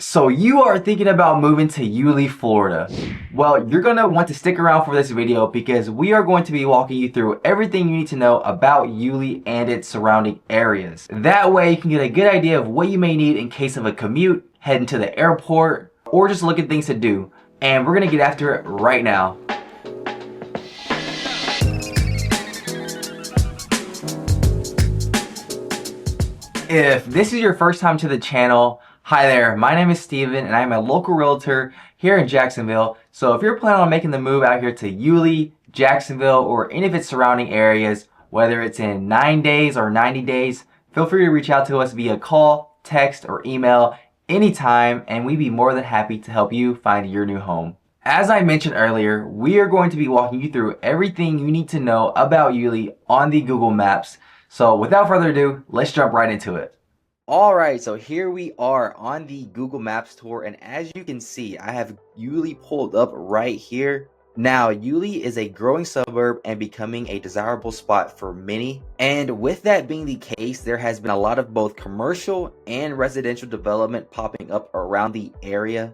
So you are thinking about moving to Yulee, Florida. Well, you're going to want to stick around for this video because we are going to be walking you through everything you need to know about Yulee and its surrounding areas. That way you can get a good idea of what you may need in case of a commute, heading to the airport, or just look at things to do. And we're going to get after it right now. If this is your first time to the channel, hi there, my name is Steven and I'm a local realtor here in Jacksonville. So if you're planning on making the move out here to Yulee, Jacksonville, or any of its surrounding areas, whether it's in 9 days or 90 days, feel free to reach out to us via call, text, or email anytime, and we'd be more than happy to help you find your new home. As I mentioned earlier, we are going to be walking you through everything you need to know about Yulee on the Google Maps. So without further ado, let's jump right into it. Alright, so here we are on the Google Maps tour, and as you can see, I have Yulee pulled up right here. Now, Yulee is a growing suburb and becoming a desirable spot for many. And with that being the case, there has been a lot of both commercial and residential development popping up around the area.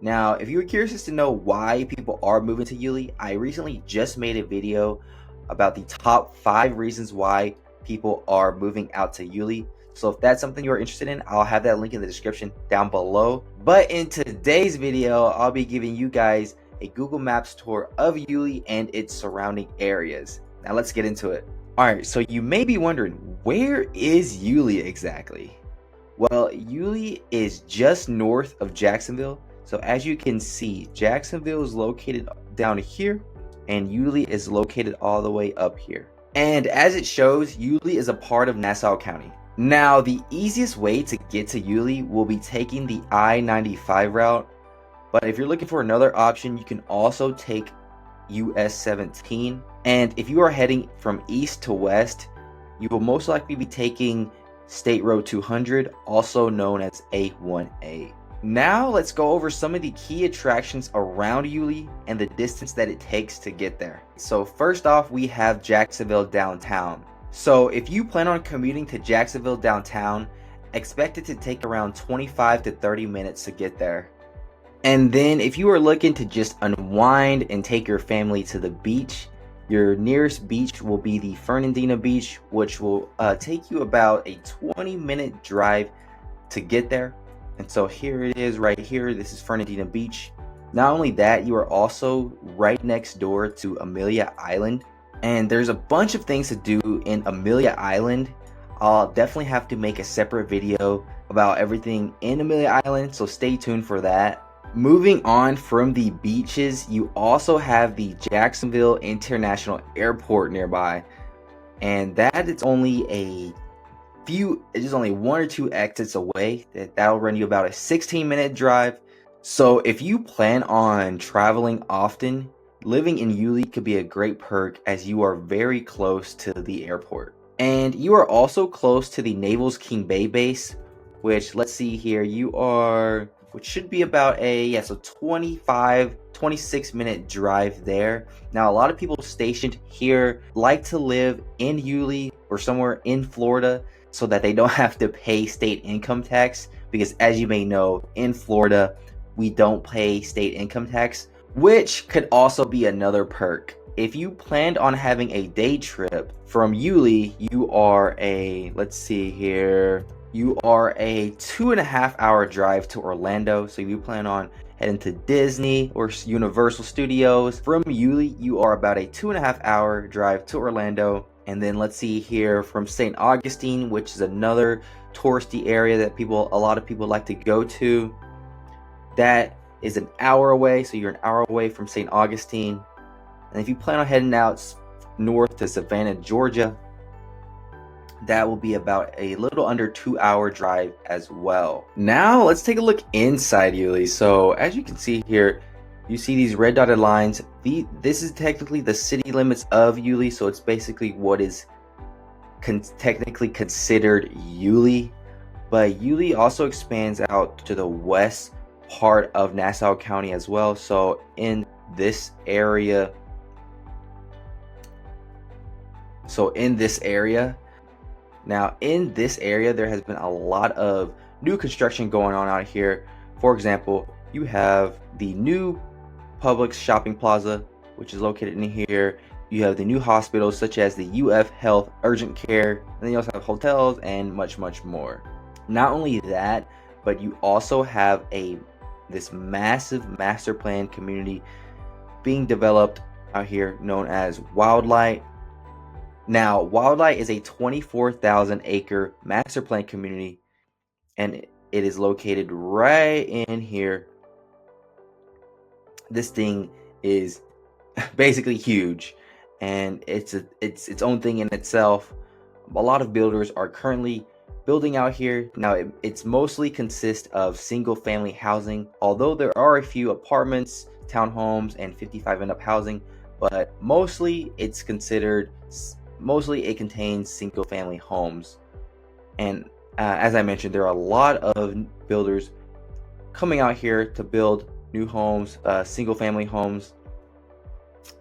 Now, if you were curious to know why people are moving to Yulee, I recently just made a video about the top 5 reasons why people are moving out to Yulee. So if that's something you're interested in, I'll have that link in the description down below. But in today's video, I'll be giving you guys a Google Maps tour of Yulee and its surrounding areas. Now let's get into it. Alright, so you may be wondering, where is Yulee exactly? Well, Yulee is just north of Jacksonville. So as you can see, Jacksonville is located down here and Yulee is located all the way up here. And as it shows, Yulee is a part of Nassau County. Now, the easiest way to get to Yulee will be taking the I-95 route, but if you're looking for another option, you can also take US 17. And if you are heading from east to west, you will most likely be taking State Road 200, also known as A1A. Now, let's go over some of the key attractions around Yulee and the distance that it takes to get there. So first off, we have Jacksonville downtown. So if you plan on commuting to Jacksonville downtown, expect it to take around 25 to 30 minutes to get there. And then if you are looking to just unwind and take your family to the beach, your nearest beach will be the Fernandina Beach, which will take you about a 20-minute drive to get there. And so here it is right here. This is Fernandina Beach. Not only that, you are also right next door to Amelia Island. And there's a bunch of things to do in Amelia Island. I'll definitely have to make a separate video about everything in Amelia Island, so stay tuned for that. Moving on from the beaches, you also have the Jacksonville International Airport nearby. And that is only it's only 1 or 2 exits away. That'll run you about a 16-minute drive. So if you plan on traveling often, living in Yulee could be a great perk as you are very close to the airport. And you are also close to the Naval's King Bay base, which, let's see here, which should be about a 26-minute drive there. Now, a lot of people stationed here like to live in Yulee or somewhere in Florida so that they don't have to pay state income tax, because as you may know, in Florida, we don't pay state income tax, which could also be another perk. If you planned on having a day trip from Yulee, you are a 2.5-hour drive to Orlando. So if you plan on heading to Disney or Universal Studios, from Yulee, you are about a 2.5-hour drive to Orlando. And then let's see here, from St. Augustine, which is another touristy area that a lot of people like to go to, that is an hour away. So you're an hour away from St. Augustine. And if you plan on heading out north to Savannah, Georgia, that will be about a little under 2-hour drive as well. Now let's take a look inside Yulee. So as you can see here, you see these red dotted lines. This is technically the city limits of Yulee, so it's basically what is technically considered Yulee. But Yulee also expands out to the west part of Nassau County as well. So in this area, there has been a lot of new construction going on out here, For example, you have the new Publix shopping plaza, which is located in here. You have the new hospitals such as the UF Health Urgent Care, and then you also have hotels and much more. Not only that, but you also have this massive master plan community being developed out here known as Wildlight. Now, Wildlight is a 24,000 acre master plan community, and it is located right in here. This thing is basically huge, and it's its own thing in itself. A lot of builders are currently building out here. Now, it's mostly consists of single family housing, although there are a few apartments, townhomes, and 55 and up housing, but mostly it contains single family homes. And as I mentioned, there are a lot of builders coming out here to build new homes, single family homes.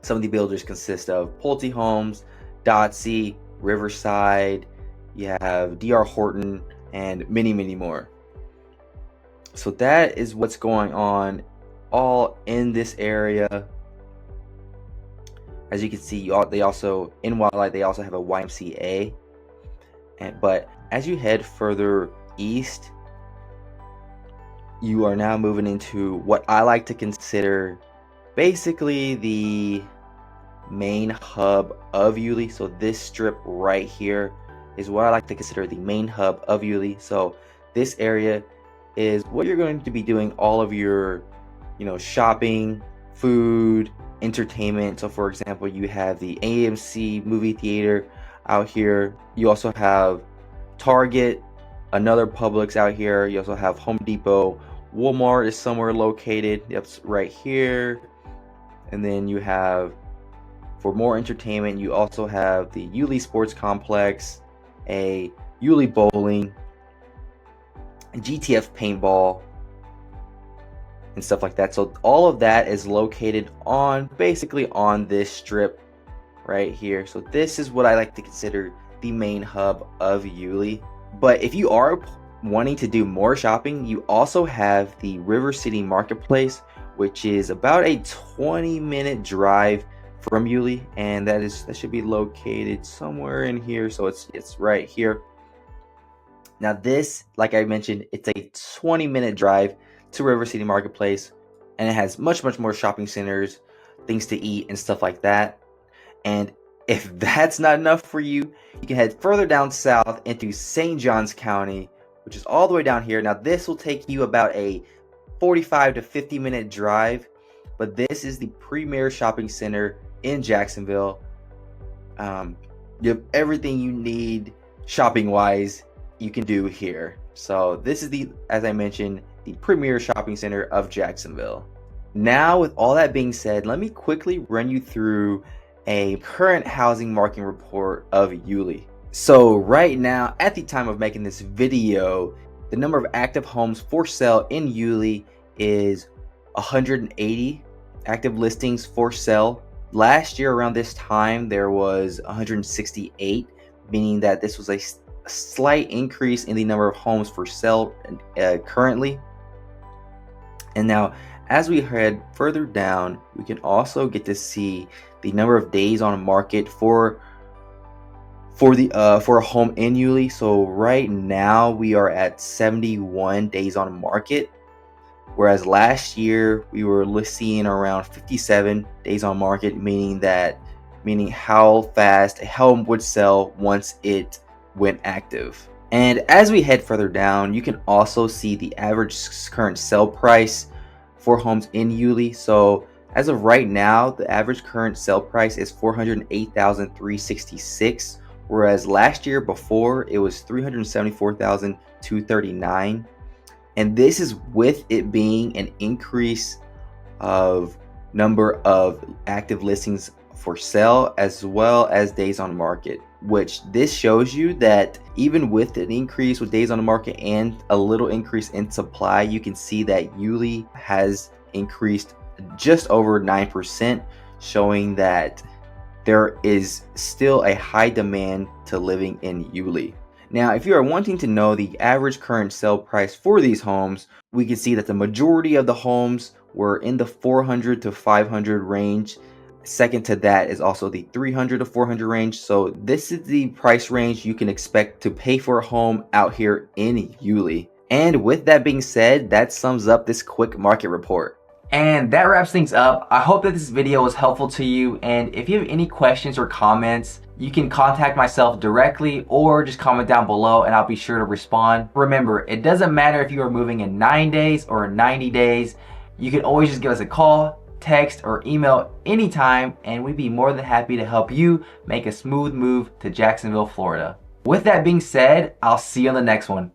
Some of the builders consist of Pulte Homes, Dotsy, Riverside, you have DR Horton, and many more. So that is what's going on all in this area. As you can see, they also in Wildlight they also have a YMCA. But as you head further east, you are now moving into what I like to consider basically the main hub of Yulee. So this strip right here is what I like to consider the main hub of Yulee. So this area is what you're going to be doing all of your, shopping, food, entertainment. So for example, you have the AMC movie theater out here. You also have Target, another Publix out here. You also have Home Depot. Walmart is somewhere located. It's right here. And then you have, for more entertainment, you also have the Yulee Sports Complex, a Yulee Bowling, GTF Paintball, and stuff like that. So all of that is located basically on this strip right here. So this is what I like to consider the main hub of Yulee. But if you are wanting to do more shopping, you also have the River City Marketplace, which is about a 20-minute drive from Yulee, and that should be located somewhere in here. So it's right here. Now this, like I mentioned, it's a 20-minute drive to River City Marketplace, and it has much more shopping centers, things to eat, and stuff like that. And if that's not enough for you, you can head further down south into St. Johns County, which is all the way down here. Now this will take you about a 45 to 50-minute drive, but this is the premier shopping center in Jacksonville. You have everything you need shopping wise you can do here. So this is as I mentioned, the premier shopping center of Jacksonville. Now, with all that being said, let me quickly run you through a current housing market report of Yulee. So right now, at the time of making this video, the number of active homes for sale in Yulee is 180 active listings for sale. Last year around this time, there was 168, meaning that this was a slight increase in the number of homes for sale currently. And now, as we head further down, we can also get to see the number of days on market for a home in Yulee. So right now we are at 71 days on market, whereas last year we were seeing around 57 days on market, meaning how fast a home would sell once it went active. And as we head further down, you can also see the average current sale price for homes in Yulee. So as of right now, the average current sale price is $408,366, whereas last year before it was $374,239. And this is with it being an increase of number of active listings for sale as well as days on market, which this shows you that even with an increase with days on the market and a little increase in supply, you can see that Yulee has increased just over 9%, showing that there is still a high demand to living in Yulee. Now, if you are wanting to know the average current sale price for these homes, we can see that the majority of the homes were in the 400 to 500 range. Second to that is also the 300 to 400 range. So this is the price range you can expect to pay for a home out here in Yulee. And with that being said, that sums up this quick market report. And that wraps things up. I hope that this video was helpful to you, and if you have any questions or comments, you can contact myself directly or just comment down below and I'll be sure to respond. Remember, it doesn't matter if you are moving in 9 days or 90 days. You can always just give us a call, text, or email anytime, and we'd be more than happy to help you make a smooth move to Jacksonville, Florida. With that being said, I'll see you on the next one.